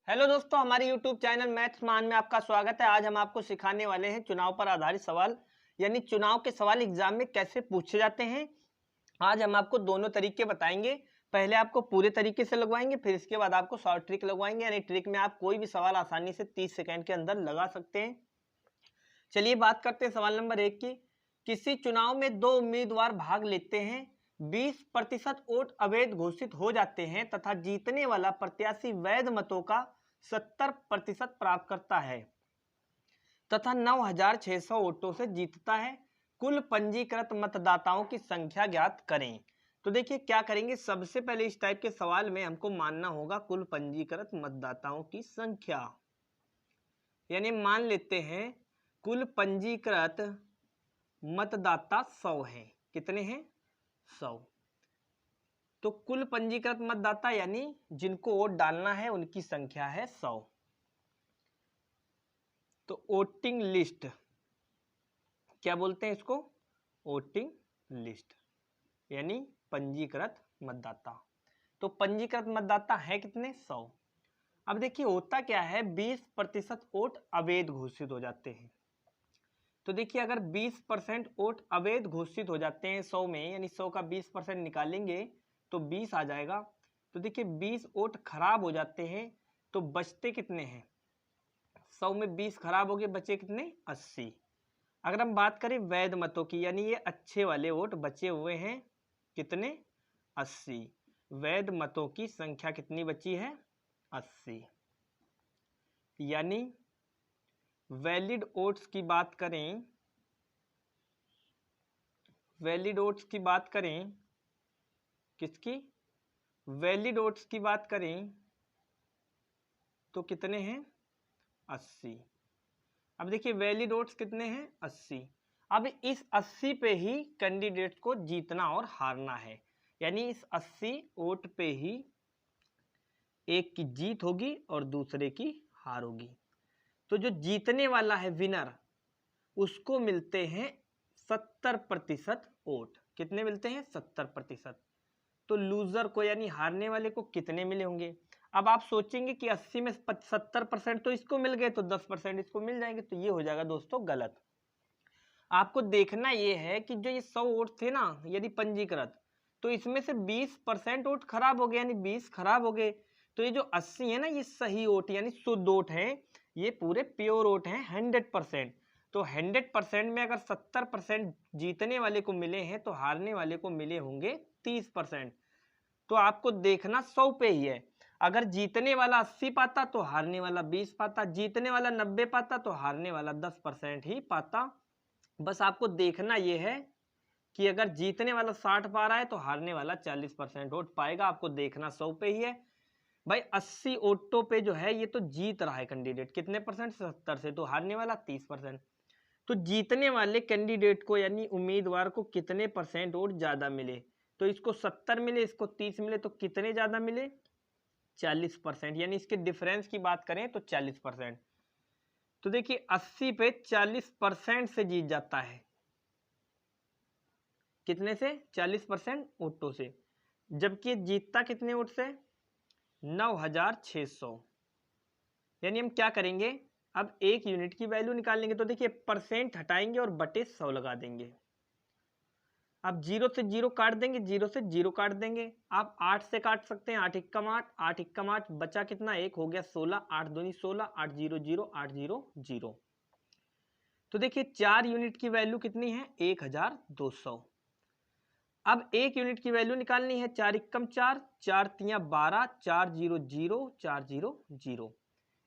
Hello दोस्तों, हमारे YouTube channel maths मान में आपका स्वागत है। आज हम आपको सिखाने वाले हैं चुनाव पर आधारित सवाल, यानी चुनाव के सवाल एग्जाम में कैसे पूछे जाते हैं। आज हम आपको दोनों तरीके बताएंगे। पहले आपको पूरे तरीके से लगवाएंगे, फिर इसके बाद आपको शॉर्ट ट्रिक लगवाएंगे, यानी ट्रिक में आप कोई भी सवाल आसानी से 30 सेकंड के अंदर लगा सकते हैं। चलिए बात करते हैं सवाल नंबर 1 की। किसी चुनाव में दो उम्मीदवार भाग लेते हैं, 20% वोट अवैध घोषित हो जाते हैं तथा जीतने वाला प्रत्याशी वैध मतों का 70% प्राप्त करता है तथा 9,600 वोटों से जीतता है। कुल पंजीकृत मतदाताओं की संख्या ज्ञात करें। तो देखिए क्या करेंगे, सबसे पहले इस टाइप के सवाल में हमको मानना होगा कुल पंजीकृत मतदाताओं की संख्या, यानी मान लेते हैं कुल पंजीकृत मतदाता 100 हैं। कितने हैं? 100। तो कुल पंजीकृत मतदाता यानी जिनको वोट डालना है उनकी संख्या है 100। तो वोटिंग लिस्ट क्या बोलते हैं इसको? वोटिंग लिस्ट यानी पंजीकृत मतदाता। तो पंजीकृत मतदाता है कितने? 100। अब देखिए होता क्या है, 20% वोट अवैध घोषित हो जाते हैं। तो देखिए अगर 20% वोट अवैध घोषित हो जाते हैं 100 में, यानी 100 का 20% निकालेंगे तो 20 आ जाएगा। तो देखिए 20 वोट खराब हो जाते हैं, तो बचते कितने हैं? 100 में 20 खराब हो गए, बचे कितने? 80। अगर हम बात करें वैध मतों की, यानी ये अच्छे वाले वोट बचे हुए हैं, कितने? 80। वैध मतों की संख्या कितनी बची है? 80। यानी वैलिड वोट्स की बात करें, वैलिड वोट्स की बात करें, किसकी? वैलिड वोट्स की बात करें तो कितने हैं? 80। अब देखिए वैलिड वोट्स कितने हैं? 80। अब इस 80 पे ही कैंडिडेट को जीतना और हारना है, यानी इस 80 वोट पे ही एक की जीत होगी और दूसरे की हार होगी। तो जो जीतने वाला है विनर, उसको मिलते हैं 70% वोट। कितने मिलते हैं? 70%। तो लूजर को यानी हारने वाले को कितने मिले होंगे? अब आप सोचेंगे कि 80 में 70% तो इसको मिल गए, तो 10% इसको मिल जाएंगे, तो ये हो जाएगा दोस्तों गलत। आपको देखना ये है कि जो ये 100 वोट थे ना यदि पंजीकृत, तो इसमें से 20% वोट खराब हो गए, यानी 20 खराब हो गए। तो ये जो 80 है ना, ये सही वोट यानी शुद्ध वोट है, ये पूरे प्योर वोट हैं 100%। तो 100% में अगर 70% जीतने वाले को मिले हैं तो हारने वाले को मिले होंगे 30%। तो आपको देखना 100 पे ही है। अगर जीतने वाला 80 पाता तो हारने वाला 20 पाता, जीतने वाला 90 पाता तो हारने वाला 10% ही पाता। बस आपको देखना यह है कि अगर जीतने वाला 60 पा रहा है तो हारने वाला 40% वोट पाएगा। आपको देखना 100 पे ही है भाई। 80 वोटों पे जो है ये तो जीत रहा है कैंडिडेट, कितने परसेंट? 70 से। तो हारने वाला 30%। तो जीतने वाले कैंडिडेट को यानी उम्मीदवार को कितने परसेंट वोट ज्यादा मिले? तो इसको 70 मिले, इसको 30 मिले, तो कितने ज्यादा मिले? 40%। यानी इसके डिफरेंस की बात करें तो 40%। तो देखिए 80 पे 40% से जीत जाता है। कितने से? 40% वोटों से। जबकि जीतता कितने वोट से? 9,600। यानी हम क्या करेंगे, अब एक यूनिट की वैल्यू निकालेंगे। तो देखिए परसेंट हटाएंगे और बटे 100 लगा देंगे। अब 0 से 0 काट देंगे, 0 से 0 काट देंगे। आप 8 से काट सकते हैं, 8 एकम 8, 8 एकम 8, बचा कितना? 1 हो गया 16, 8 दूनी 16, 8 0 0, 8 0 0। तो देखिए 4 यूनिट की वैल्यू कितनी है? 1,200। अब एक यूनिट की वैल्यू निकालनी है, 4 एकम 4, 4 तियां 12, 4 0 0, 4 0 0।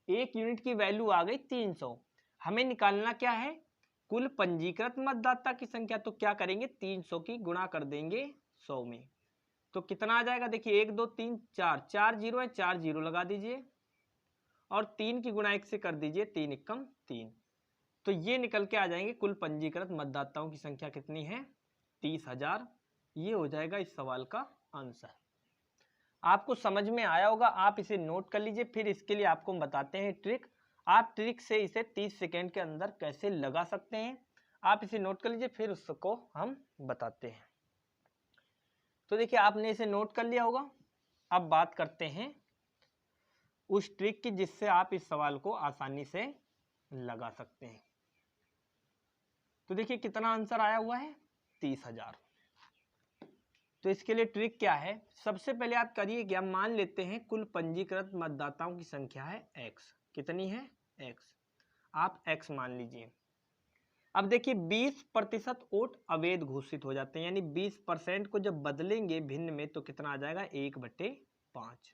एक यूनिट की वैल्यू आ गई 300। हमें निकालना क्या है? कुल पंजीकृत मतदाता की संख्या। तो क्या करेंगे, 300 की गुणा कर देंगे 100 में। तो कितना आ जाएगा? देखिए 1 2 3 4, 4 जीरो है, 4 जीरो लगा दीजिए और 3 की गुणा 1 से कर दीजिए, 3 एकम 3। तो ये निकल के आ जाएंगे कुल पंजीकृत मतदाताओं की संख्या कितनी है? 30,000। ये हो जाएगा इस सवाल का आंसर। आपको समझ में आया होगा, आप इसे नोट कर लीजिए। फिर इसके लिए आपको बताते हैं ट्रिक। आप ट्रिक से इसे 30 सेकेंड के अंदर कैसे लगा सकते हैं, आप इसे नोट कर लीजिए, फिर उसको हम बताते हैं। तो देखिए आपने इसे नोट कर लिया होगा। अब बात करते हैं उस ट्रिक की जिससे आप इस सवाल को आसानी से लगा सकते हैं। तो देखिए कितना आंसर आया हुआ है, 30,000। तो इसके लिए ट्रिक क्या है, सबसे पहले आप करिए क्या, मान लेते हैं कुल पंजीकृत मतदाताओं की संख्या है x। कितनी है, x। आप x मान लीजिए। अब देखिए 20% वोट अवैध घोषित हो जाते हैं, यानी 20% को जब बदलेंगे भिन्न में तो कितना आ जाएगा, 1/5।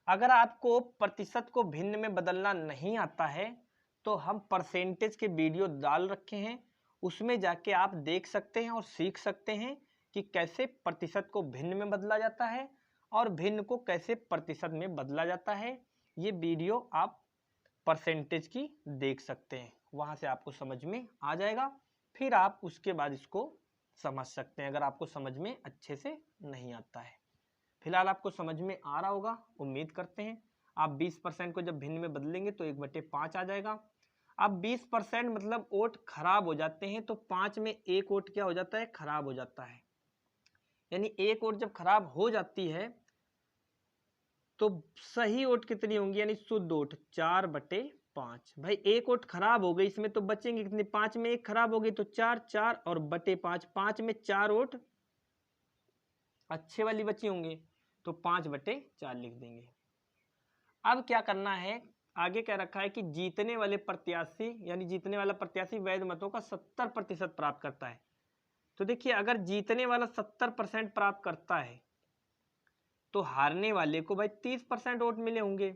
अगर आपको प्रतिशत को भिन्न में बदलना नहीं आता है तो हम परसेंटेज के वीडियो डाल रखे हैं, उसमें जाके आप देख सकते हैं और सीख सकते हैं कि कैसे प्रतिशत को भिन्न में बदला जाता है और भिन्न को कैसे प्रतिशत में बदला जाता है। ये वीडियो आप परसेंटेज की देख सकते हैं, वहां से आपको समझ में आ जाएगा। फिर आप उसके बाद इसको समझ सकते हैं अगर आपको समझ में अच्छे से नहीं आता है। फिलहाल आपको समझ में आ रहा होगा, उम्मीद करते हैं। आप 20% को जब भिन्न में बदलेंगे तो 1/5 आ जाएगा। अब 20% मतलब वोट खराब हो जाते हैं, तो 5 में एक वोट क्या हो जाता है, खराब हो जाता है। यानी एक वोट जब खराब हो जाती है तो सही वोट कितनी होंगी, यानी शुद्ध वोट 4/5। भाई एक वोट खराब हो गई, इसमें तो बचेंगे कितने, 5 में एक खराब हो गई तो 4, 4 और बटे 5, 5 में 4 वोट अच्छे वाली बची होंगे तो 5/4 लिख देंगे। अब क्या करना है, आगे क्या रखा है कि जीतने वाले प्रत्याशी, यानी जीतने वाला प्रत्याशी वैध मतों का 70% प्राप्त करता है। तो देखिए अगर जीतने वाला 70% प्राप्त करता है तो हारने वाले को भाई 30% वोट मिले होंगे।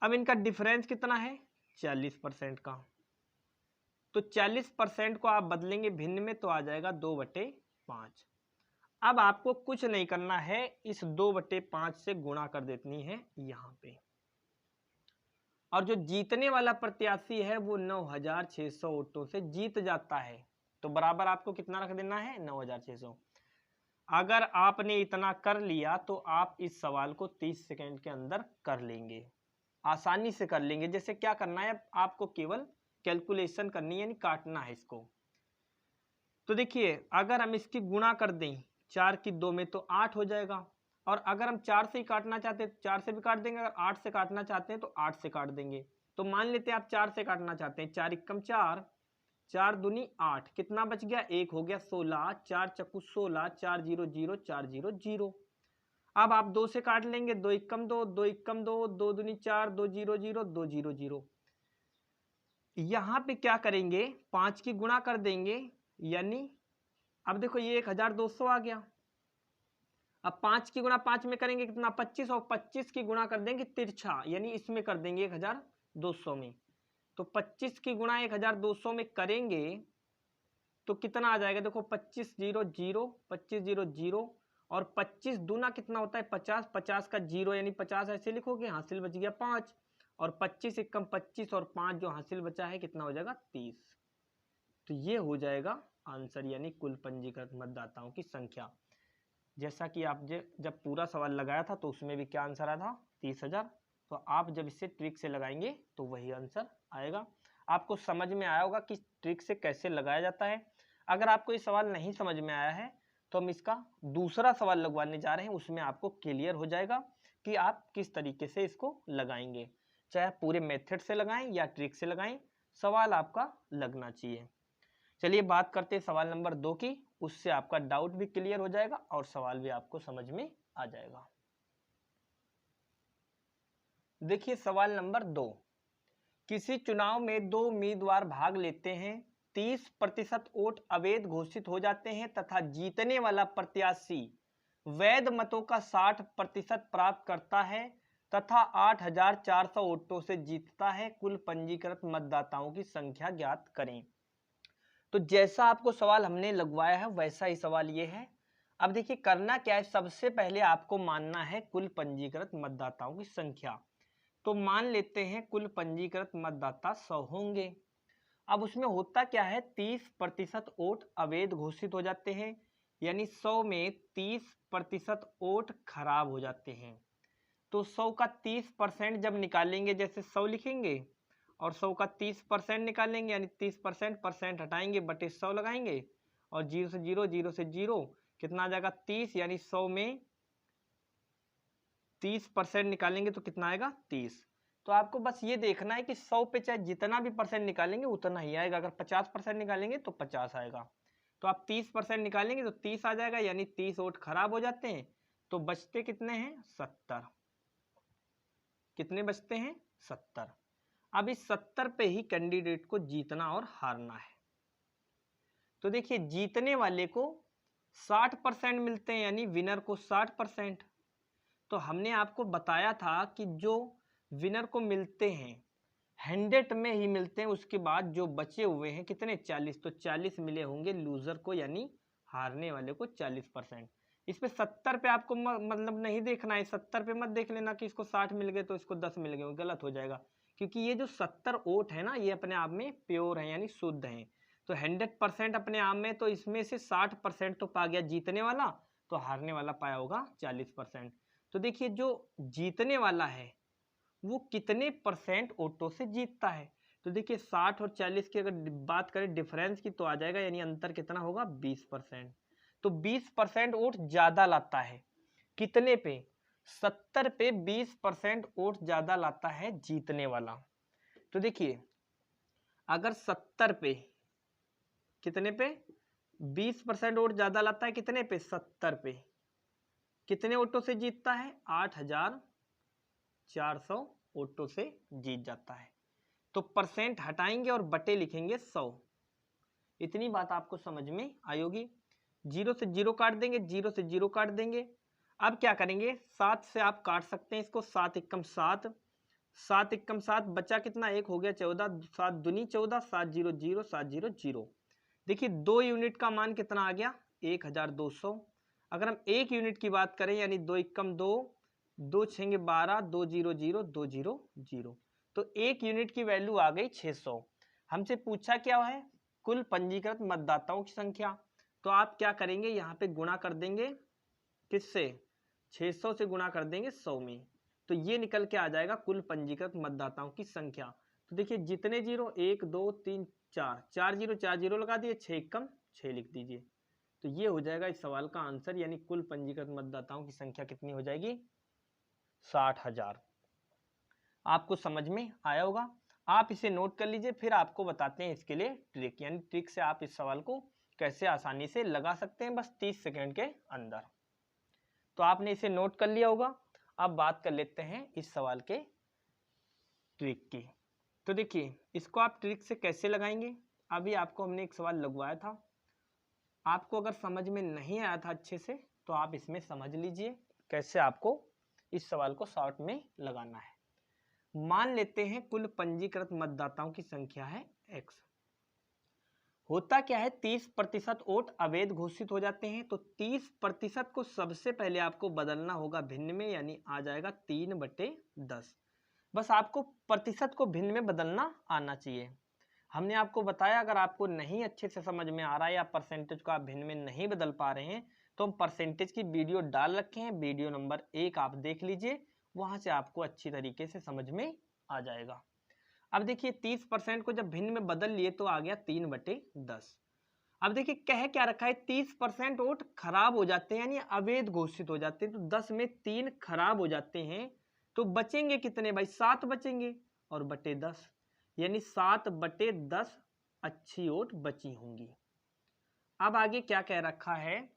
अब इनका डिफरेंस कितना है, 40% का। तो 40% को आप बदलेंगे भिन्न में तो आ जाएगा 2/5। अब आपको कुछ नहीं करना है, इस 2/5 से गुणा कर देनी है यहां पे। और जो जीतने वाला प्रत्याशी है वो 9,600 वोटों से जीत जाता है, तो बराबर आपको कितना रख देना है, 9,600। अगर आपने इतना कर लिया तो आप इस सवाल को 30 सेकंड के अंदर कर लेंगे, आसानी से कर लेंगे। जैसे क्या करना है, आपको केवल कैलकुलेशन करनी है, यानी काटना है इसको। तो देखिए अगर हम इसकी गुणा कर दें 4 की 2 में तो 8 हो जाएगा, और अगर हम 4 से ही काटना चाहते हैं तो 4 से भी काट देंगे, अगर 8 से काटना चाहते हैं तो 8 से काट देंगे। तो मान लेते हैं आप 4 से काटना चाहते हैं, 4 एकम 4, 4 दूनी 8, कितना बच गया, 1 हो गया 16, 4 चक्कू 16, 4 0 0 4 0 0। अब आप 2 से काट लेंगे, 2 एकम 2, 2 एकम 2, 2 दूनी 4, 2 0 0 2 0 0। यहां पे क्या करेंगे, 5 की गुणा कर देंगे, यानी अब देखो ये 1,200 आ गया। अब 5 की गुणा 5 में करेंगे कितना, 25, और 25 की गुणा कर देंगे तिरछा, यानी इसमें कर देंगे 1,200 में। तो 25 की गुणा 1,200 में करेंगे तो कितना आ जाएगा, देखो 25 0 0, 25 0 0, और 25 दूना कितना होता है 50, 50 का 0 यानी 50 ऐसे लिखोगे, हासिल बच गया 5, और 25 एकम 25 और 5 जो हासिल बचा है कितना हो जाएगा, 30। तो ये हो जाएगा आंसर, यानी कुल पंजीकृत मतदाताओं की संख्या। जैसा कि आप जब पूरा सवाल लगाया था तो उसमें भी क्या आंसर आया था, 30,000। तो आप जब इसे ट्रिक से लगाएंगे तो वही आंसर आएगा। आपको समझ में आया होगा कि ट्रिक से कैसे लगाया जाता है। अगर आपको ये सवाल नहीं समझ में आया है तो हम इसका दूसरा सवाल लगवाने जा रहे हैं, उसमें आपको क्लियर हो जाएगा कि आप किस तरीके से इसको लगाएंगे। चाहे आप पूरे मेथड से लगाएं या ट्रिक से लगाएं, सवाल आपका लगना चाहिए। चलिए बात करते हैं सवाल नंबर 2 की, उससे आपका डाउट भी क्लियर हो जाएगा और सवाल भी आपको समझ में आ जाएगा। देखिए सवाल नंबर 2, किसी चुनाव में 2 उम्मीदवार भाग लेते हैं, 30% वोट अवैध घोषित हो जाते हैं तथा जीतने वाला प्रत्याशी वैध मतों का 60% प्राप्त करता है तथा 8,400 वोटों से जीतता है। कुल पंजीकृत मतदाताओं की संख्या ज्ञात करें। तो जैसा आपको सवाल हमने लगवाया है वैसा ही सवाल ये है। अब देखिए करना क्या है, सबसे पहले आपको मानना है कुल पंजीकृत मतदाताओं की संख्या। तो मान लेते हैं कुल पंजीकृत मतदाता 100 होंगे। अब उसमें होता क्या है, 30% वोट अवैध घोषित हो जाते हैं, यानी 100 में 30% वोट खराब हो जाते हैं। तो 100 का 30% जब निकालेंगे, जैसे 100 लिखेंगे और 100 का 30% निकालेंगे, यानी 30% परसेंट हटाएंगे बटे 100 लगाएंगे, और 0 से 0, 0 से 0 कितना आ जाएगा 30, यानी 100 में 30% निकालेंगे तो कितना आएगा 30। तो आपको बस ये देखना है कि 100 पे चाहे जितना भी परसेंट निकालेंगे उतना ही आएगा। अगर 50% निकालेंगे तो 50 आएगा। तो आप 30% निकालेंगे तो 30 आ जाएगा, यानी 30 वोट खराब हो जाते हैं। तो बचते कितने हैं 70। कितने बचते हैं 70। अब इस 70 पे ही कैंडिडेट को जीतना और हारना है। तो देखिए जीतने वाले को 60% मिलते हैं, यानी विनर को 60%। तो हमने आपको बताया था कि जो विनर को मिलते हैं 100 में ही मिलते हैं, उसके बाद जो बचे हुए हैं कितने 40, तो 40 मिले होंगे लूजर को, यानी हारने वाले को 40%। इस पे 70 पे आपको मतलब नहीं देखना है, 70 पे मत देख लेना कि इसको 60 मिल गए तो इसको 10 मिल गए, गलत हो जाएगा। क्योंकि ये जो 70 वोट है ना, ये अपने आप में प्योर है, यानी शुद्ध हैं। तो 100% अपने आप में, तो इसमें से 60% तो पा गया जीतने वाला, तो हारने वाला पाया होगा 40%। तो देखिए जो जीतने वाला है वो कितने परसेंट वोटों से जीतता है। तो देखिए 60 और 40 की अगर बात करें डिफरेंस की, तो आ जाएगा, यानी अंतर कितना होगा 20%। तो 20% वोट ज्यादा लाता है कितने पे 70 पे 20% वोट ज्यादा लाता है जीतने वाला। तो देखिए अगर 70 पे कितने पे 20% वोट ज्यादा लाता है, कितने पे 70 पे, कितने वोटों से जीतता है 8400 वोटों से जीत जाता है। तो परसेंट हटाएंगे और बटे लिखेंगे 100। इतनी बात आपको समझ में आई होगी। 0 से 0 काट देंगे, 0 से 0 काट देंगे। अब क्या करेंगे 7 से आप काट सकते हैं इसको, 7 एकम 7, 7 एकम 7, बचा कितना 1 हो गया 14, 7 दूनी 14, 7 0 0 7 0 0। देखिए 2 यूनिट का मान कितना आ गया 1200। अगर हम 1 यूनिट की बात करें, यानी 2 एकम 2, 2 छेंगे 12, 2 0 0 2 0 0, तो 1 यूनिट की वैल्यू आ गई 600। हमसे पूछा क्या है कुल पंजीकृत मतदाताओं की संख्या। तो आप क्या करेंगे यहाँ पे गुणा कर देंगे, किससे 600 से गुणा कर देंगे 100 में, तो ये निकल के आ जाएगा कुल पंजीकृत मतदाताओं की संख्या। तो देखिए जितने जीरो 1 2 3 4, 4 जीरो लगा दिए, 6 एकम 6 लिख दीजिए। तो ये हो जाएगा इस सवाल का आंसर, यानी कुल पंजीकृत मतदाताओं की संख्या कितनी हो जाएगी 60,000। आपको समझ में आया होगा। आप इसे नोट कर लीजिए, फिर आपको बताते हैं इसके लिए ट्रिक, यानी ट्रिक से आप इस सवाल को कैसे आसानी से लगा सकते हैं बस 30 सेकंड के अंदर। तो आपने इसे नोट कर लिया होगा। अब बात कर लेते हैं इस सवाल के ट्रिक की। तो देखिए इसको आप ट्रिक से कैसे लगाएंगे, अभी आपको हमने एक सवाल लगवाया था, आपको अगर समझ में नहीं आया था अच्छे से तो आप इसमें समझ लीजिए कैसे आपको इस सवाल को शॉर्ट में लगाना है। मान लेते हैं कुल पंजीकृत मतदाताओं की संख्या है x। होता क्या है 30% वोट अवैध घोषित हो जाते हैं, तो 30% को सबसे पहले आपको बदलना होगा भिन्न में, यानी आ जाएगा 3/10। बस आपको प्रतिशत को भिन्न में बदलना आना चाहिए। हमने आपको बताया अगर आपको नहीं अच्छे से समझ में आ रहा है या परसेंटेज को आप भिन्न में नहीं बदल पा रहे हैं, तो हम परसेंटेज की वीडियो डाल रखे हैं, वीडियो नंबर 1 आप देख लीजिए, वहां से आपको अच्छी तरीके से समझ में आ जाएगा। अब देखिए 30% को जब भिन्न में बदल लिए तो आ गया 3/10। अब देखिए कह क्या रखा है 30% वोट खराब हो जाते हैं, यानी अवैध घोषित हो जाते हैं, तो 10 में 3 खराब हो जाते हैं, तो बचेंगे कितने भाई 7 बचेंगे, और बटे 10, यानी 7/10 अच्छी वोट बची होंगी। अब आगे क्या कह रखा है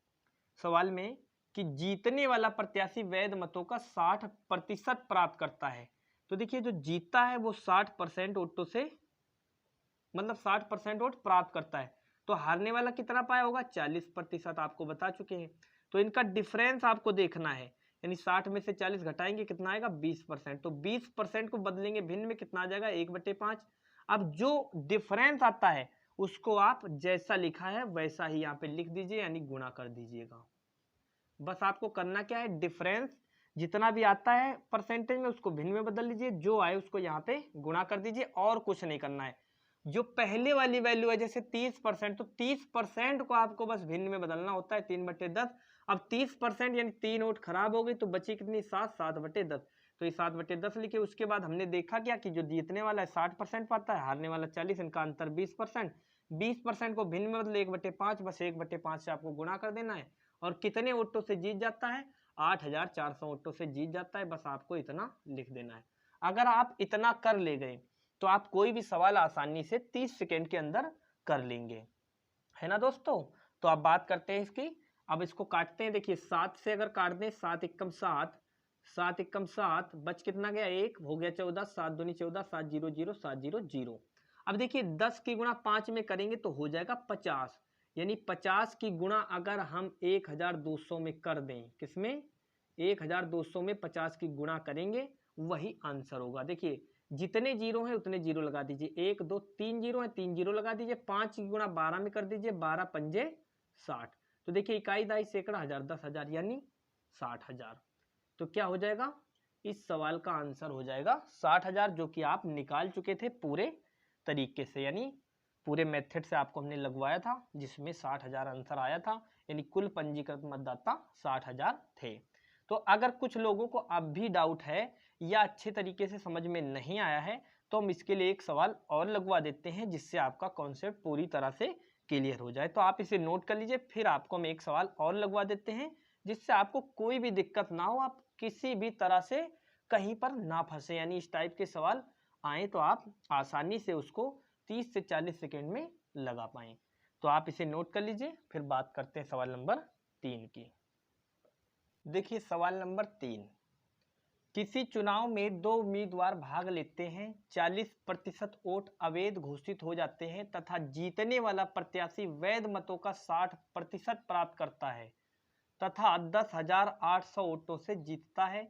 सवाल में कि जीतने वाला प्रत्याशी वैध मतों का 60% प्राप्त करता है। तो देखिए जो जीतता है वो 60% वोटों से, मतलब 60% वोट प्राप्त करता है, तो हारने वाला कितना पाया होगा 40%, आपको बता चुके हैं। तो इनका डिफरेंस आपको देखना है, यानी 60 में से 40 घटाएंगे कितना आएगा 20%, तो 20% को बदलेंगे भिन्न में कितना आ जाएगा 1/5। अब जो डिफरेंस आता है उसको आप जैसा लिखा है वैसा ही यहाँ पे लिख दीजिए, यानी गुणा कर दीजिएगा। बस आपको करना क्या है डिफरेंस जितना भी आता है परसेंटेज में उसको भिन्न में बदल लीजिए, जो आए उसको यहाँ पे गुणा कर दीजिए, और कुछ नहीं करना है। जो पहले वाली वैल्यू है जैसे 30%, तो 30% को आपको बस भिन्न में बदलना होता है 3/10। अब 30% यानी 3 वोट खराब हो गई, तो बची कितनी 7/10, तो ये 7/10 लिखे। उसके बाद हमने देखा क्या कि जो जीतने वाला है 60% पाता है, हारने वाला 40, इनका अंतर 20%। 20% को भिन्न में बदले 1/5, बस 1/5 से आपको गुणा कर देना है, और कितने वोटों से जीत जाता है 8400 वोटों से जीत जाता है। बस आपको इतना लिख देना है। अगर आप इतना कर ले गए तो आप कोई भी सवाल आसानी से 30 सेकेंड के अंदर कर लेंगे, है ना दोस्तों। तो आप बात करते हैं इसकी। अब इसको काटते हैं। देखिए 7 से अगर काट दें, 7 एकम 7, 7 एकम 7, बच कितना गया 1, हो गया 14, 7 दूनी 14, 7 0 0 7 0 0। अब देखिए 10 की गुणा 5 में करेंगे तो हो जाएगा 50, यानी 50 की गुणा अगर हम 1200 में कर दें, किसमें 1200 में 50 की गुणा करेंगे, वही आंसर होगा। देखिए जितने जीरो हैं उतने जीरो लगा दीजिए, 1 2 3 जीरो है, 3 जीरो लगा दीजिए, 5 की गुणा 12 में कर दीजिए, 12 पंजे 60। तो देखिए इकाई दाई सैकड़ा हजार 10,000 यानी 60,000। तो क्या हो जाएगा, इस सवाल का आंसर हो जाएगा 60,000, जो कि आप निकाल चुके थे पूरे तरीके से, यानी पूरे मेथड से आपको हमने लगवाया था, जिसमें 60,000 आंसर आया था, यानी कुल पंजीकृत मतदाता 60,000 थे। तो अगर कुछ लोगों को अब भी डाउट है या अच्छे तरीके से समझ में नहीं आया है, तो हम इसके लिए एक सवाल और लगवा देते हैं, जिससे आपका कॉन्सेप्ट पूरी तरह से क्लियर हो जाए। तो आप इसे नोट कर लीजिए, फिर आपको हम एक सवाल और लगवा देते हैं, जिससे आपको कोई भी दिक्कत ना हो, आप किसी भी तरह से कहीं पर ना फंसे, यानी इस टाइप के सवाल आए तो आप आसानी से उसको 30 से 40 सेकेंड में लगा पाएं। तो आप इसे नोट कर लीजिए, फिर बात करते हैं सवाल नंबर 3 की। देखिए सवाल नंबर 3, किसी चुनाव में 2 उम्मीदवार भाग लेते हैं, 40% वोट अवैध घोषित हो जाते हैं तथा जीतने वाला प्रत्याशी वैध मतों का 60% प्राप्त करता है तथा 10,800 वोटों से जीतता है।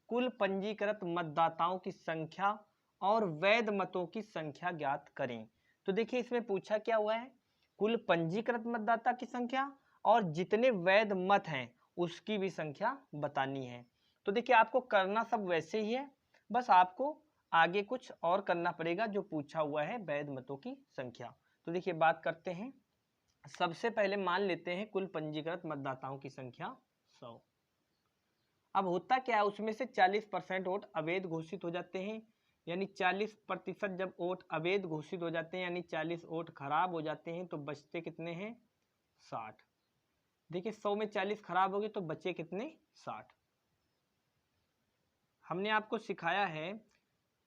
कुल पंजीकृत मतदाताओं की संख्या और वैध मतों की संख्या ज्ञात करें। तो देखिए इसमें पूछा क्या हुआ है, कुल पंजीकृत मतदाता की संख्या और जितने वैध मत हैं उसकी भी संख्या बतानी है। तो देखिए आपको करना सब वैसे ही है, बस आपको आगे कुछ और करना पड़ेगा, जो पूछा हुआ है वैध मतों की संख्या। तो देखिए बात करते हैं। सबसे पहले मान लेते हैं कुल पंजीकृत मतदाताओं की संख्या 100। अब होता क्या है, उसमें से 40% वोट अवैध घोषित हो जाते हैं, यानी 40% जब वोट अवैध घोषित हो जाते हैं, यानी 40 वोट खराब हो जाते हैं, तो बचते कितने हैं 60। देखिए 100 में 40 खराब हो गए तो बचे कितने 60। हमने आपको सिखाया है,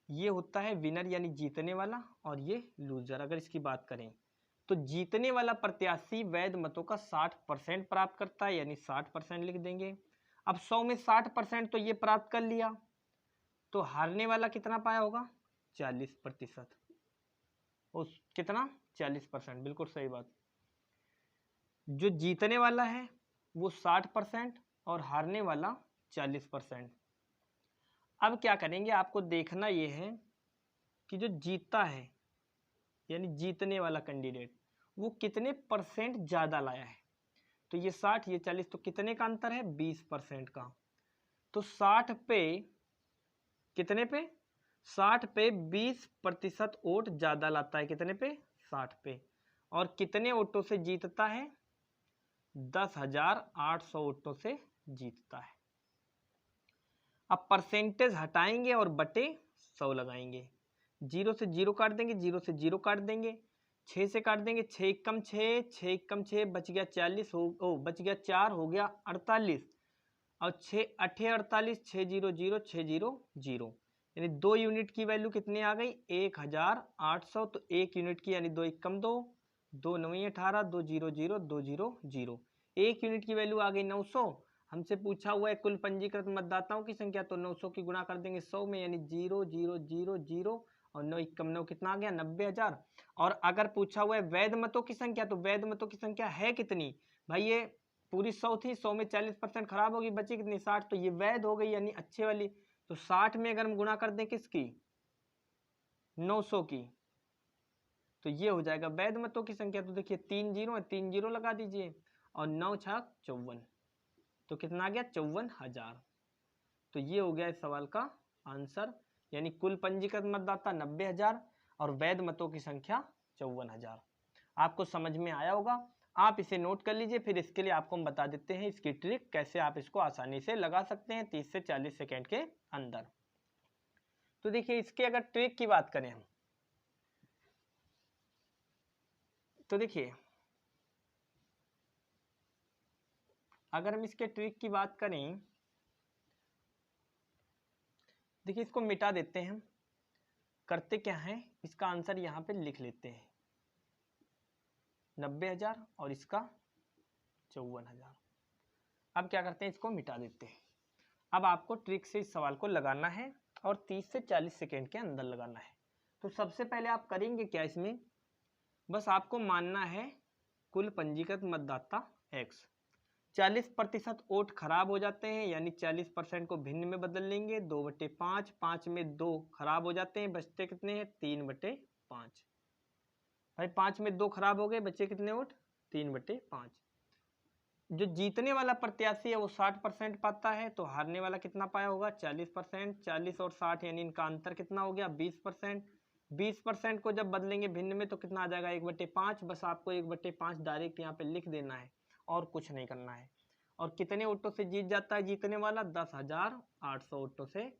ये होता है विनर यानी जीतने वाला, और ये लूजर। अगर इसकी बात करें तो जीतने वाला प्रत्याशी वैध मतों का 60% प्राप्त करता है, यानी 60% लिख देंगे। अब 100 में 60% तो ये प्राप्त कर लिया, तो हारने वाला कितना पाया होगा 40%। उस कितना 40%, बिल्कुल सही बात। जो जीतने वाला है वो 60% और हारने वाला 40%। अब क्या करेंगे, आपको देखना ये है कि जो जीतता है यानी जीतने वाला कैंडिडेट, वो कितने परसेंट ज़्यादा लाया है। तो ये 60 ये 40, तो कितने का अंतर है 20% का। तो 60 पे कितने पे 60 पे 20% वोट ज़्यादा लाता है, कितने पे 60 पे, और कितने वोटों से जीतता है 10,800 वोटों से जीतता है। अब परसेंटेज हटाएंगे और बटे 100 लगाएंगे, 0 से 0 काट देंगे, 0 से 0 काट देंगे, 6 से काट देंगे, 6 कम 6, 6 कम 6, बच गया 40, बच गया 4, हो गया 48, और 6 अठे 48, 6 0 0 6 0 0, यानी 2 यूनिट की वैल्यू कितनी आ गई 1,800। तो 1 यूनिट की यानी 2 1 कम 2, 2 9 18, 2 0 0 2 0 0, 1 यूनिट की वैल्यू आ गई 900। हमसे पूछा हुआ है कुल पंजीकृत मतदाताओं की संख्या, तो 900 की गुणा कर देंगे 100 में, यानी 0 0 0 0, और 9 कम 9 कितना आ गया 90,000। और अगर पूछा हुआ है वैध मतों की संख्या, तो वैध मतों की संख्या है कितनी भाई, ये पूरी 100 थी, 100 में 40% खराब होगी, बची कितनी 60, तो ये वैध हो गई यानी अच्छे वाली। तो 60 में अगर हम गुणा कर दें किसकी 900 की, तो ये हो जाएगा वैध मतों की संख्या। तो देखिए 3 जीरो है, 3 जीरो लगा दीजिए, और 9 छक 54, तो कितना आ गया 54,000। तो ये हो गया इस सवाल का आंसर, यानी कुल पंजीकृत मतदाता 90,000 और वैध मतों की संख्या 54,000। आपको समझ में आया होगा, आप इसे नोट कर लीजिए। फिर इसके लिए आपको हम बता देते हैं इसकी ट्रिक, कैसे आप इसको आसानी से लगा सकते हैं 30 से 40 सेकेंड के अंदर। तो देखिए इसके अगर ट्रिक की बात करें हम, तो देखिए अगर हम इसके ट्रिक की बात करें देखिए इसको मिटा देते हैं हम। करते क्या है, इसका आंसर यहाँ पे लिख लेते हैं 90,000 और इसका 54,000। अब क्या करते हैं, इसको मिटा देते हैं। अब आपको ट्रिक से इस सवाल को लगाना है और 30 से 40 सेकेंड के अंदर लगाना है। तो सबसे पहले आप करेंगे क्या, इसमें बस आपको मानना है कुल पंजीकृत मतदाता x। 40% वोट खराब हो जाते हैं, यानी 40% को भिन्न में बदल लेंगे। 2/5, 5 में 2 खराब हो जाते हैं, बचते कितने हैं 3/5। भाई 5 में 2 खराब हो गए, बचे कितने वोट 3/5। जो जीतने वाला प्रत्याशी है वो 60% पाता है, तो हारने वाला कितना पाया होगा 40%। 40 और 60 यानी इनका अंतर कितना हो गया 20%। 20% को जब बदलेंगे भिन्न में तो कितना आ जाएगा 1/5। बस आपको 1/5 डायरेक्ट यहाँ पे लिख देना है और कुछ नहीं करना है। और कितने वोटों से जीत जाता है जीतने वाला, 10,800 वोटों से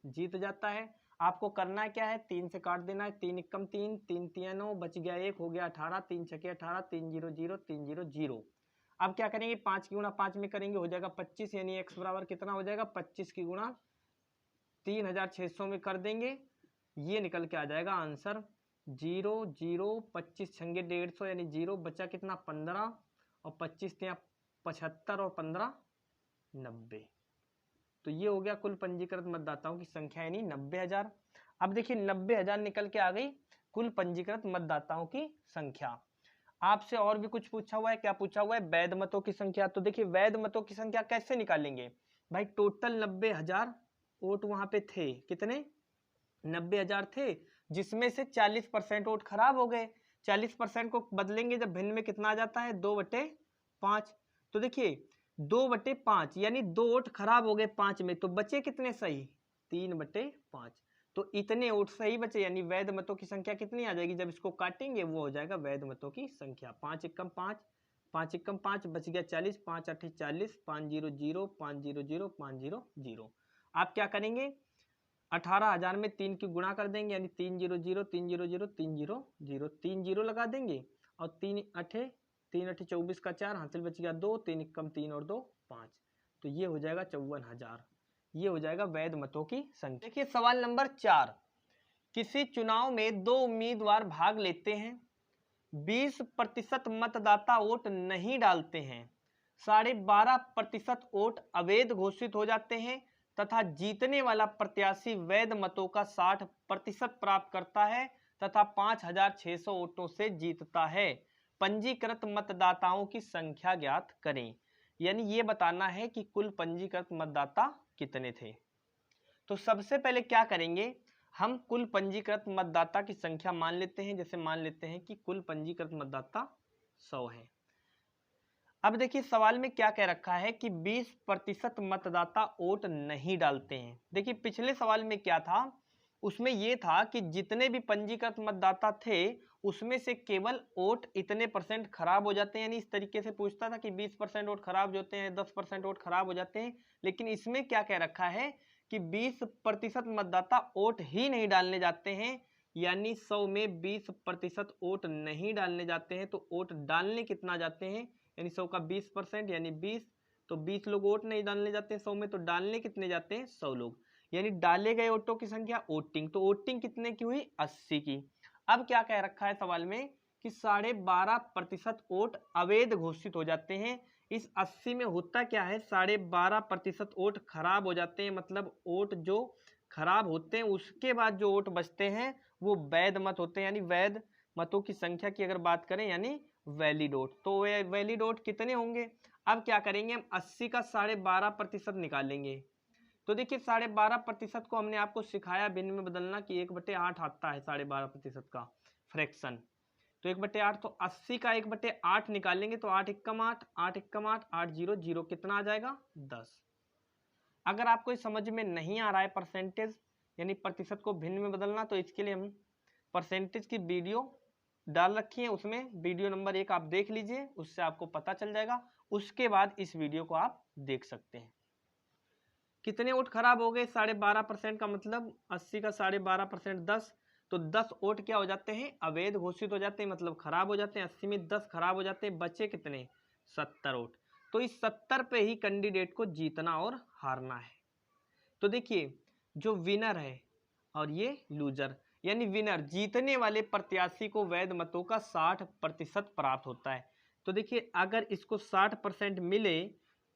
जीत जाता है। आपको करना क्या है, 3 से काट देना है, 3 एकम 3, 3 तिया 9, बच गया 1, हो गया 18, 3 छके 18, 3 0 0 3 0 0। अब क्या करेंगे, 5 की गुणा 5 में करेंगे, हो जाएगा 25, यानी x बराबर कितना हो जाएगा 25 की गुणा 3600 में कर देंगे, ये निकल के आ जाएगा आंसर 0 0 25 छंगे 150, यानी 0, बचा कितना 15 और 25 तिया 75 और 15 90। तो ये हो गया कुल पंजीकृत मतदाताओं की संख्या यानी 90,000। अब देखिए 90,000 निकल के आ गई कुल पंजीकृत मतदाताओं की संख्या। आपसे और भी कुछ पूछा हुआ है, क्या पूछा हुआ है, वैध मतों की संख्या। तो देखिए वैध मतों की संख्या कैसे निकालेंगे भाई, टोटल 90,000 वोट वहां पे थे, कितने 90,000 थे, जिसमें से 40% वोट खराब हो गए। 40% को बदलेंगे जब भिन्न में कितना आ जाता है 2/5। तो देखिए 2/5 यानी 2 वोट खराब हो गए 5 में, तो बचे कितने सही 3/5। तो इतने वोट सही बचे, यानी वैध मतों की संख्या कितनी आ जाएगी, जब इसको काटेंगे वो हो जाएगा वैध मतों की संख्या 5 एकम 5, 5 एकम 5, बच गया 40, 5 8 40, 5 0 0 5 0 0 5 0 0। आप क्या करेंगे 18,000 में 3 की गुणा कर देंगे, यानी 3 0 0 3 0 0 3 0 0 3 0 लगा देंगे और 3 8 24 का 4, हासिल बच गया 2, 3 एकम 3 और 2 5। तो ये हो जाएगा 54,000, ये हो जाएगा वैध मतों की संख्या। देखिए सवाल नंबर 4, किसी चुनाव में 2 उम्मीदवार भाग लेते हैं, 20% मतदाता वोट नहीं डालते हैं, 12.5% वोट अवैध घोषित हो जाते हैं तथा जीतने वाला प्रत्याशी वैध मतों का 60% प्राप्त करता है तथा 5,600 वोटों से जीतता है। पंजीकृत मतदाताओं की संख्या ज्ञात करें। यानी ये बताना है कि कुल पंजीकृत मतदाता कितने थे। तो सबसे पहले क्या करेंगे, हम कुल पंजीकृत मतदाता की संख्या मान लेते हैं। जैसे मान लेते हैं कि कुल पंजीकृत मतदाता 100 है। अब देखिए सवाल में क्या कह रखा है कि 20% मतदाता वोट नहीं डालते हैं। देखिए पिछले सवाल में क्या था, उसमें यह था कि जितने भी पंजीकृत मतदाता थे उसमें से केवल वोट इतने % खराब हो जाते हैं, यानी इस तरीके से पूछता था कि 20% वोट खराब होते हैं, 10% वोट खराब हो जाते हैं। लेकिन इसमें क्या कह रखा है कि 20% मतदाता वोट ही नहीं डालने जाते हैं, यानी 100 में 20% वोट नहीं डालने जाते हैं। तो वोट डालने कितना जाते हैं, यानी 100 का 20% यानी 20, तो 20 लोग वोट नहीं डालने जाते हैं 100 में, तो डालने कितने जाते हैं 100 लोग, यानी डाले गए वोटों की संख्या वोटिंग। तो वोटिंग कितने की हुई 80 की। अब क्या कह रखा है सवाल में कि 12.5% वोट अवैध घोषित हो जाते हैं। इस 80 में होता क्या है, 12.5% वोट खराब हो जाते हैं, मतलब वोट जो खराब होते हैं उसके बाद जो वोट बचते हैं वो वैध मत होते हैं। यानी वैध मतों की संख्या की अगर बात करें यानी वैलिड वोट, तो वैलिड वोट कितने होंगे। अब क्या करेंगे हम 80 का 12.5% निकालेंगे। तो देखिए 12.5% को हमने आपको सिखाया भिन्न में बदलना कि 1/8 आता है 12.5% का फ्रैक्शन। तो 1/8, तो 80 का 1/8 निकालेंगे तो 8 एकम 8, 8 एकम 8, 8 0 0, कितना आ जाएगा 10। अगर आपको समझ में नहीं आ रहा है परसेंटेज यानी प्रतिशत को भिन्न में बदलना, तो इसके लिए हम परसेंटेज की वीडियो डाल रखी है, उसमें वीडियो नंबर 1 आप देख लीजिए, उससे आपको पता चल जाएगा। उसके बाद इस वीडियो को आप देख सकते हैं। कितने वोट खराब हो गए 12.5% का मतलब 80 का 12.5% 10, तो 10 वोट क्या हो जाते हैं अवैध घोषित हो जाते हैं, मतलब खराब हो जाते हैं। 80 में 10 खराब हो जाते हैं, बचे कितने 70 वोट। तो इस 70 पे ही कैंडिडेट को जीतना और हारना है। तो देखिए जो विनर है और ये लूजर, यानी विनर जीतने वाले प्रत्याशी को वैध मतों का 60% प्राप्त होता है। तो देखिए अगर इसको 60% मिले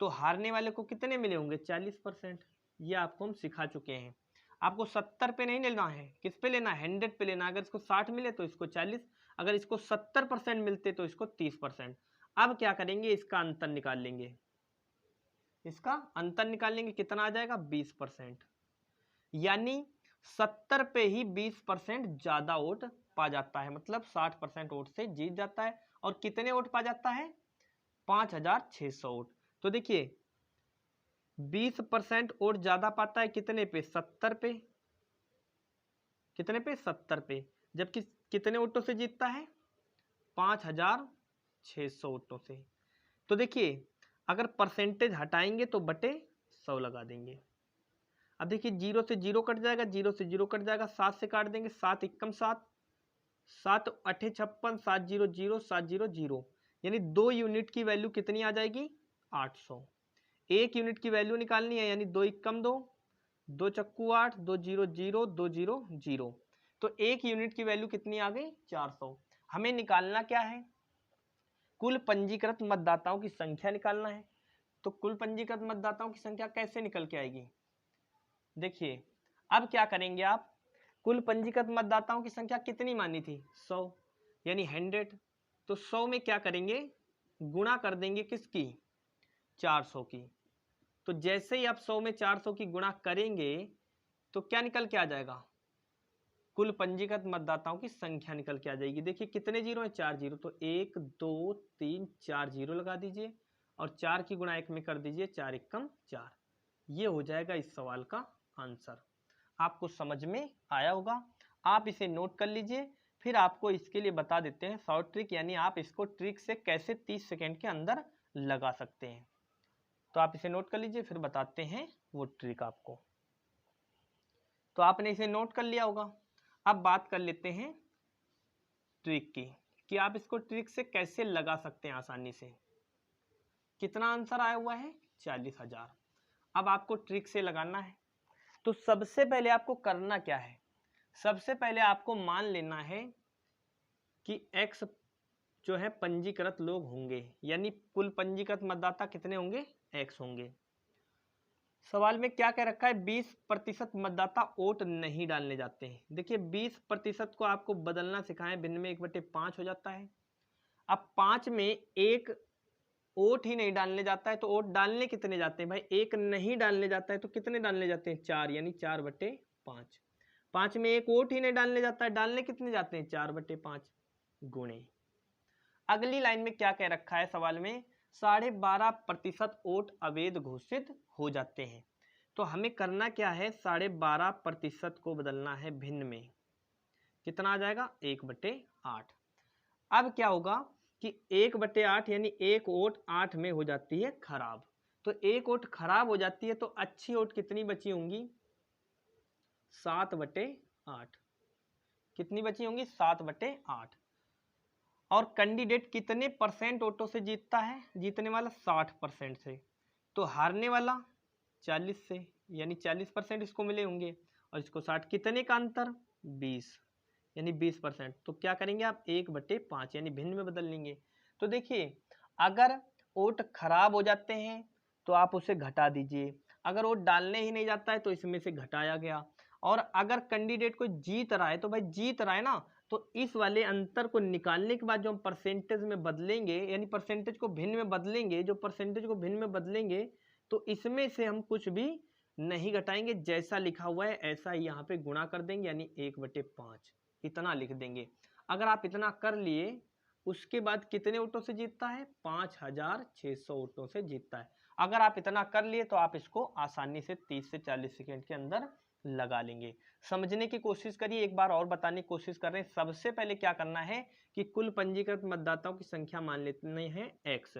तो हारने वाले को कितने मिले होंगे, 40%। ये आपको हम सिखा चुके हैं। आपको 70 पे नहीं लेना है, किस पे लेना है, 100 पे लेना। अगर इसको 60 मिले तो इसको 40, अगर इसको 70% मिलते तो इसको 30%। अब क्या करेंगे, इसका अंतर निकाल लेंगे, इसका अंतर निकाल लेंगे, कितना आ जाएगा 20%। यानी 70 पे ही 20% ज्यादा वोट पा जाता है, मतलब 60% वोट से जीत जाता है। और कितने वोट पा जाता है, 5600 वोट। तो देखिए 20% वोट ज्यादा पाता है कितने पे, 70 पे, कितने पे 70 पे, जबकि कितने वोटों से जीतता है, 5600 वोटों से। तो देखिए अगर परसेंटेज हटाएंगे तो बटे 100 लगा देंगे। अब देखिए 0 से 0 कट जाएगा, 0 से 0 कट जाएगा, 7 से काट देंगे, 7 एकम 7, 7 अठे 56, 7 0 0, 7 0 0, यानी 2 यूनिट की वैल्यू कितनी आ जाएगी, 800। 1 यूनिट की वैल्यू निकालनी है, यानी 2 एकम 2, 2 चक्कू 8, 2 0 0, 2 0 0, तो 1 यूनिट की वैल्यू कितनी आ गई, 400। हमें निकालना क्या है, कुल पंजीकृत मतदाताओं की संख्या निकालना है। तो कुल पंजीकृत मतदाताओं की संख्या कैसे निकल के आएगी, देखिए अब क्या करेंगे आप, कुल पंजीकृत मतदाताओं की संख्या कितनी मानी थी, 100, यानी 100। तो 100 में क्या करेंगे, गुणा कर देंगे किसकी, 400 की। तो जैसे ही आप 100 में 400 की गुणा करेंगे तो क्या निकल के आ जाएगा, कुल पंजीकृत मतदाताओं की संख्या निकल के आ जाएगी। देखिए कितने जीरो है, 4 जीरो, तो 1 2 3 4 जीरो लगा दीजिए और 4 की गुणा 1 में कर दीजिए, 4 एकम 4। ये हो जाएगा इस सवाल का आंसर। आपको समझ में आया होगा, आप इसे नोट कर लीजिए। फिर आपको इसके लिए बता देते हैं शॉर्ट ट्रिक, यानी आप इसको ट्रिक से कैसे 30 सेकेंड के अंदर लगा सकते हैं। तो आप इसे नोट कर लीजिए, फिर बताते हैं वो ट्रिक आपको। तो आपने इसे नोट कर लिया होगा। अब बात कर लेते हैं ट्रिक की, कि आप इसको ट्रिक से कैसे लगा सकते हैं आसानी से। कितना आंसर आया हुआ है, 40,000। अब आपको ट्रिक से लगाना है। तो सबसे पहले आपको करना क्या है, सबसे पहले आपको मान लेना है कि x जो है पंजीकृत लोग होंगे, यानी कुल पंजीकृत मतदाता कितने होंगे, x होंगे। सवाल में क्या कह रखा है, 20% मतदाता वोट नहीं डालने जाते हैं। देखिए 20% को आपको बदलना सिखाएं, भिन्न में 1/5 हो जाता है। अब 5 में एक वोट ही नहीं डालने जाता है, तो वोट डालने कितने जाते हैं भाई, एक नहीं डालने जाता है तो कितने डालने जाते हैं, 4, यानी 4/5। 5 में एक वोट ही नहीं डालने जाता है, डालने कितने जाते हैं, 4/5 गुणे। अगली लाइन में क्या कह रखा है सवाल में, 12.5% वोट अवैध घोषित हो जाते हैं। तो हमें करना क्या है, 12.5% को बदलना है भिन्न में, कितना आ जाएगा, 1/8। अब क्या होगा कि 1/8 यानी एक वोट 8 में हो जाती है खराब। तो एक वोट खराब हो जाती है तो अच्छी वोट कितनी बची होंगी, 7/8। कितनी बची होंगी, 7/8। और कैंडिडेट कितने परसेंट वोटों से जीतता है, जीतने वाला 60% से, तो हारने वाला 40 से, यानी 40% इसको मिले होंगे और इसको 60, कितने का अंतर, 20, यानी 20%। तो क्या करेंगे आप, 1/5 यानी भिन्न में बदल लेंगे। तो देखिए अगर वोट खराब हो जाते हैं तो आप उसे घटा दीजिए, अगर वोट डालने ही नहीं जाता है तो इसमें से घटाया गया। और अगर कैंडिडेट को जीत रहा है तो भाई जीत रहा है ना, तो इस वाले अंतर को निकालने के बाद जो हम परसेंटेज में बदलेंगे, यानी परसेंटेज को भिन्न में बदलेंगे, जो परसेंटेज को भिन्न में बदलेंगे तो इसमें से हम कुछ भी नहीं घटाएंगे, जैसा लिखा हुआ है ऐसा ही यहाँ पे गुणा कर देंगे, यानी 1/5 इतना लिख देंगे। अगर आप इतना कर लिए, उसके बाद कितने वोटों से जीतता है, 5600 वोटों से जीतता है। अगर आप इतना कर लिए तो आप इसको आसानी से 30 से 40 सेकेंड के अंदर लगा लेंगे। समझने की कोशिश करिए, एक बार और बताने की कोशिश कर रहे हैं। सबसे पहले क्या करना है कि कुल पंजीकृत मतदाताओं की संख्या मान लेते हैं x,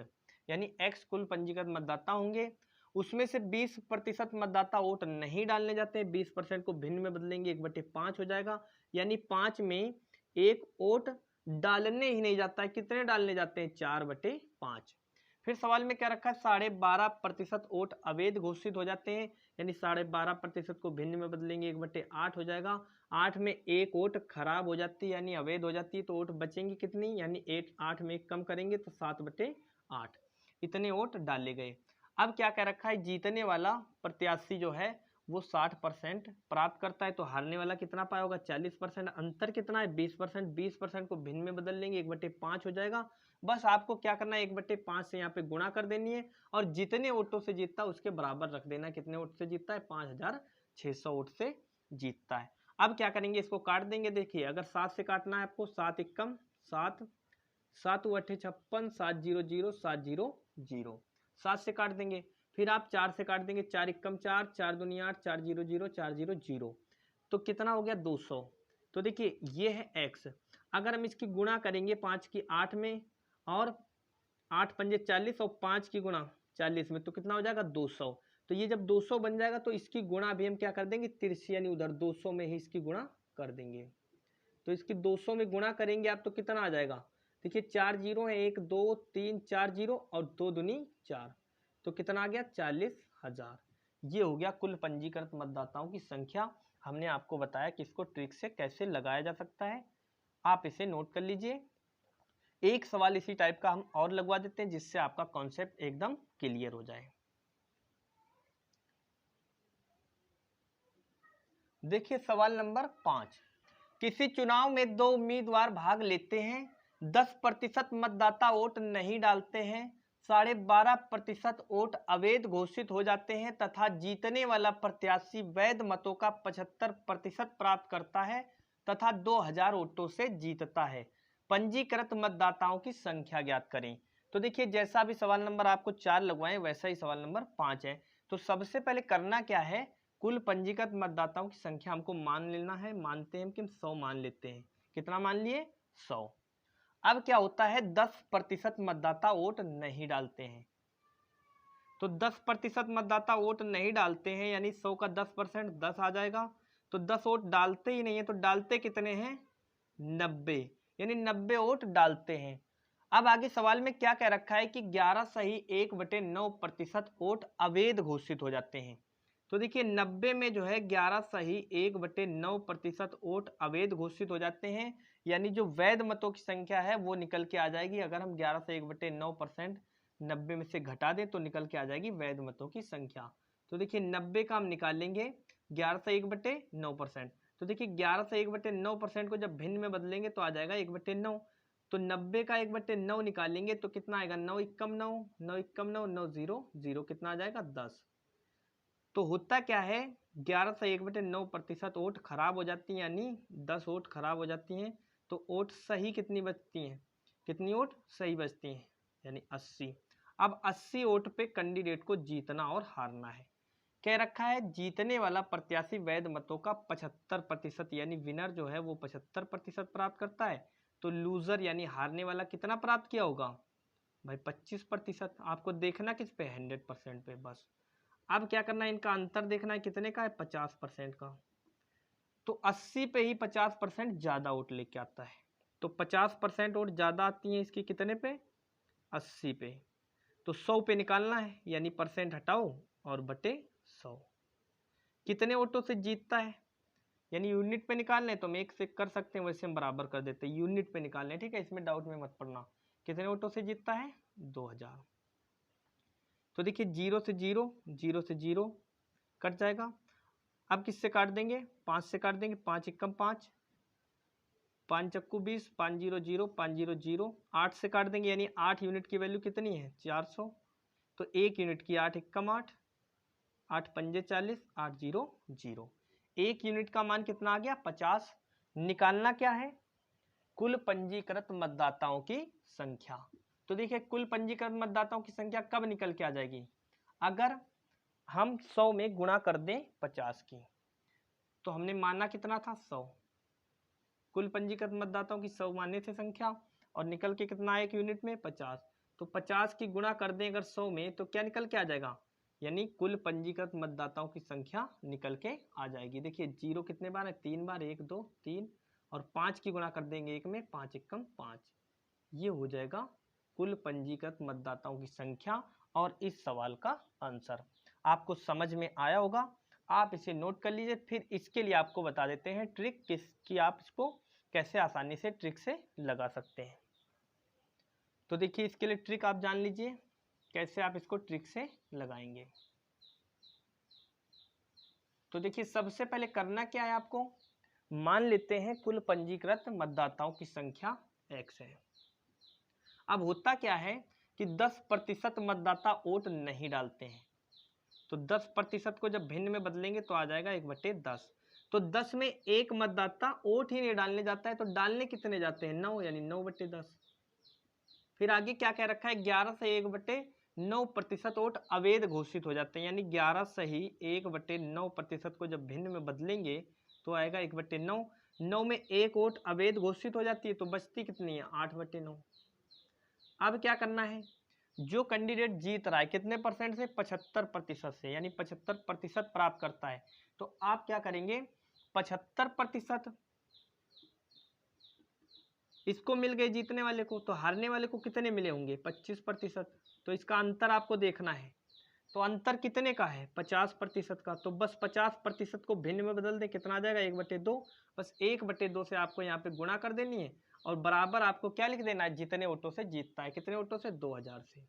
यानी x कुल पंजीकृत मतदाता होंगे, उसमें से 20% मतदाता वोट नहीं डालने जाते हैं, 20% को भिन्न में बदलेंगे, 1/5 हो जाएगा, यानी 5 में एक वोट डालने ही नहीं जाता है, कितने डालने जाते हैं, 4/5। फिर सवाल में क्या रखा है, 12.5% वोट अवैध घोषित हो जाते हैं, यानी 12.5% को भिन्न में बदलेंगे 1/8 हो जाएगा। 8 में एक वोट खराब हो जाती है यानी अवैध हो जाती है, तो वोट बचेंगी कितनी, यानी 8 में एक कम करेंगे तो 7/8 इतने वोट डाले गए। अब क्या कह रखा है, जीतने वाला प्रत्याशी जो है वो 60% प्राप्त करता है, तो हारने वाला कितना पाया होगा, 40%। अंतर कितना है, 20%। 20% को भिन्न में बदल लेंगे 1/5 हो जाएगा। बस आपको क्या करना है, 1/5 से यहाँ पे गुणा कर देनी है और जितने वोटों से जीतता है उसके बराबर रख देना है। कितने वोट से जीतता है, 5600 वोट से जीतता है। अब क्या करेंगे, इसको काट देंगे। देखिए अगर 7 से काटना है आपको, 7 एकम 7, 7 अट्ठे 56, 7 0 0 7 0 0, 7 से काट देंगे। फिर आप 4 से काट देंगे, 4 एकम 4, 4 दूनी 8, 4 0 0 4 0 0, तो कितना हो गया 200। तो देखिए ये है x। अगर हम इसकी गुणा करेंगे 5 की 8 में और 8 पंजे 40 और 5 की गुणा 40 में, तो कितना हो जाएगा 200। तो ये जब 200 बन जाएगा तो इसकी गुणा भी हम क्या कर देंगे, तिरछी यानी उधर 200 में ही इसकी गुणा कर देंगे। तो इसकी 200 में गुणा करेंगे आप तो कितना आ जाएगा, देखिए 4 जीरो है, 1 2 3 4 जीरो और 2 दूनी 4, तो कितना आ गया 40,000। ये हो गया कुल पंजीकृत मतदाताओं की संख्या। हमने आपको बताया कि इसको ट्रिक से कैसे लगाया जा सकता है, आप इसे नोट कर लीजिए। एक सवाल इसी टाइप का हम और लगवा देते हैं जिससे आपका कॉन्सेप्ट एकदम क्लियर हो जाए। देखिए सवाल नंबर 5, किसी चुनाव में 2 उम्मीदवार भाग लेते हैं, 10% मतदाता वोट नहीं डालते हैं, 12.5% वोट अवैध घोषित हो जाते हैं तथा जीतने वाला प्रत्याशी वैध मतों का 75% प्राप्त करता है तथा 2000 वोटों से जीतता है। पंजीकृत मतदाताओं की संख्या ज्ञात करें। तो देखिए जैसा भी सवाल नंबर आपको 4 लगवाएं वैसा ही सवाल नंबर 5 है। तो सबसे पहले करना क्या है, कुल पंजीकृत मतदाताओं की संख्या हमको मान लेना है। मानते हैं कि हम 100 मान लेते हैं। कितना मान लिए, 100। अब क्या होता है, 10% मतदाता वोट नहीं डालते हैं। तो 10% मतदाता वोट नहीं डालते हैं यानी 100 का 10% 10 आ जाएगा। तो 10 वोट डालते ही नहीं है, तो डालते कितने हैं, 90, यानी 90 वोट डालते हैं। अब आगे सवाल में क्या कह रखा है कि 11 सही 1/9% वोट अवैध घोषित हो जाते हैं। तो देखिए 90 में जो है 11 सही 1/9% वोट अवैध घोषित हो जाते हैं, यानी जो वैध मतों की संख्या है वो निकल के आ जाएगी। अगर हम 11 से 1/9% 90 में से घटा दें तो निकल के आ जाएगी वैध मतों की संख्या। तो देखिए 90 का हम निकालेंगे 11 से 1/9%। तो देखिए 11 से 1/9% को जब भिन्न में बदलेंगे तो आ जाएगा 1/9। तो 90 का 1/9 निकालेंगे तो कितना आएगा, 9 एकम 9, 9 एकम 9, 9 0 0, कितना आ जाएगा 10। तो होता क्या है, 11 से 1/9% वोट खराब हो जाती हैं, यानी 10 वोट खराब हो जाती हैं। तो वोट सही कितनी बचती हैं, कितनी वोट सही बचती हैं, यानी 80। अब 80 वोट पे कैंडिडेट को जीतना और हारना है। कह रखा है जीतने वाला प्रत्याशी वैध मतों का 75% यानी विनर जो है वो 75% प्राप्त करता है। तो लूजर यानी हारने वाला कितना प्राप्त किया होगा भाई, 25%। आपको देखना किस पे, 100% पे बस। अब क्या करना है, इनका अंतर देखना है, कितने का है, 50% का। तो 80 पे ही 50% ज्यादा वोट लेके आता है। तो 50% वोट ज्यादा आती है इसकी कितने पे, 80 पे। तो 100 पे निकालना है, यानी परसेंट हटाओ और बटे 100। कितने वोटों से जीतता है, यानी यूनिट पे निकालना है तो हम 1 से कर सकते हैं, वैसे हम बराबर कर देते हैं। यूनिट पे निकालना है, ठीक है, इसमें डाउट में मत पड़ना। कितने वोटों से जीतता है, 2000। तो देखिए 0 से 0, 0 से 0 कट जाएगा। अब किससे काट देंगे, 5 से काट देंगे, 5 एकम 5, 5 चक्कू 20, 5 0 0 5 0 0। 8 से काट देंगे, यानी 8 यूनिट की वैल्यू कितनी है, 400। तो 1 यूनिट की 8 एकम 8, 8 पंजे 40, 8 0 0। 1 यूनिट का मान कितना आ गया, 50। निकालना क्या है, कुल पंजीकृत मतदाताओं की संख्या। तो देखिए कुल पंजीकृत मतदाताओं की संख्या कब निकल के आ जाएगी, अगर हम 100 में गुणा कर दें 50 की। तो हमने माना कितना था, 100। कुल पंजीकृत मतदाताओं की 100 माने थे संख्या, और निकल के कितना आया एक यूनिट में, 50। तो 50 की गुणा कर दें अगर 100 में तो क्या निकल के आ जाएगा, यानी कुल पंजीकृत मतदाताओं की संख्या निकल के आ जाएगी। देखिए 0 कितने बार है, 3 बार, 1 2 3, और 5 की गुणा कर देंगे 1 में, 5 एकम 5, ये हो जाएगा कुल पंजीकृत मतदाताओं की संख्या और इस सवाल का आंसर। आपको समझ में आया होगा, आप इसे नोट कर लीजिए। फिर इसके लिए आपको बता देते हैं ट्रिक कि आप इसको कैसे आसानी से ट्रिक से लगा सकते हैं। तो देखिए इसके लिए ट्रिक आप जान लीजिए कैसे आप इसको ट्रिक से लगाएंगे। तो देखिए सबसे पहले करना क्या है आपको, मान लेते हैं कुल पंजीकृत मतदाताओं की संख्या x है। अब होता क्या है कि 10% मतदाता वोट नहीं डालते हैं, तो 10% को जब भिन्न में बदलेंगे तो आ जाएगा 1/10। तो 10 में एक मतदाता वोट ही नहीं डालने जाता है, तो डालने कितने जाते हैं 9, यानी 9/10। फिर आगे क्या कह रखा है, 11 से 1/9% वोट अवैध घोषित हो जाते हैं, यानी 11 से ही 1/9% को जब भिन्न में बदलेंगे तो आएगा 1/9। 9 में एक वोट अवैध घोषित हो जाती है, तो बचती कितनी है 8/9। अब क्या करना है, जो कैंडिडेट जीत रहा है कितने परसेंट से, 75% से, यानी 75% प्राप्त करता है, तो आप क्या करेंगे 75% इसको मिल गए जीतने वाले को, तो हारने वाले को कितने मिले होंगे 25%। तो इसका अंतर आपको देखना है, तो अंतर कितने का है 50% का, तो बस 50% को भिन्न में बदल दें, कितना आ जाएगा 1/2। बस 1/2 से आपको यहाँ पे गुणा कर देनी है और बराबर आपको क्या लिख देना है, जितने वोटों से जीतता है, कितने वोटों से 2000 से।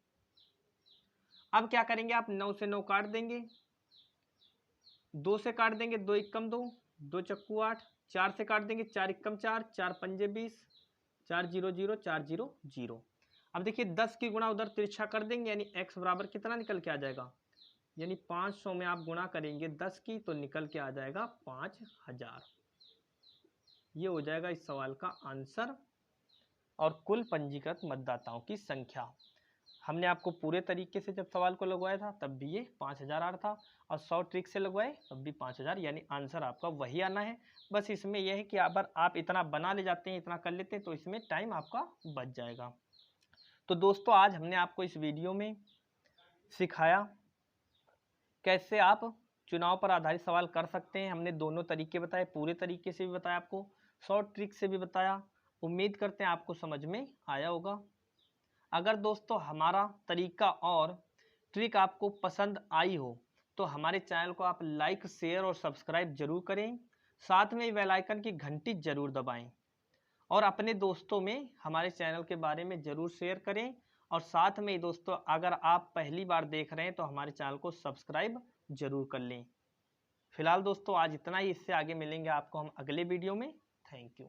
अब क्या करेंगे आप 9 से 9 काट देंगे, 2 से काट देंगे, 2 एकम 2, 2 चक्कू 8, 4 से काट देंगे, 4 एकम 4, 4 पंजे 20, 4 0 0 4 0 0। अब देखिए 10 की गुणा उधर तिरछा कर देंगे, यानी x बराबर कितना निकल के आ जाएगा, यानी 500 में आप गुणा करेंगे 10 की तो निकल के आ जाएगा 5000। ये हो जाएगा इस सवाल का आंसर। और कुल पंजीकृत मतदाताओं की संख्या, हमने आपको पूरे तरीके से जब सवाल को लगवाया था तब भी ये 5000 आ रहा था, और 100 ट्रिक से लगवाए तब भी 5000, यानी आंसर आपका वही आना है। बस इसमें यह है कि अगर आप इतना बना ले जाते हैं, इतना कर लेते हैं, तो इसमें टाइम आपका बच जाएगा। तो दोस्तों आज हमने आपको इस वीडियो में सिखाया कैसे आप चुनाव पर आधारित सवाल कर सकते हैं। हमने दोनों तरीके बताए, पूरे तरीके से भी बताया आपको, शॉर्ट ट्रिक से भी बताया। उम्मीद करते हैं आपको समझ में आया होगा। अगर दोस्तों हमारा तरीका और ट्रिक आपको पसंद आई हो तो हमारे चैनल को आप लाइक, शेयर और सब्सक्राइब जरूर करें, साथ में बेल आइकन की घंटी जरूर दबाएं और अपने दोस्तों में हमारे चैनल के बारे में जरूर शेयर करें। और साथ में दोस्तों अगर आप पहली बार देख रहे हैं तो हमारे चैनल को सब्सक्राइब जरूर कर लें। फिलहाल दोस्तों आज इतना ही, इससे आगे मिलेंगे आपको हम अगले वीडियो में। Thank you.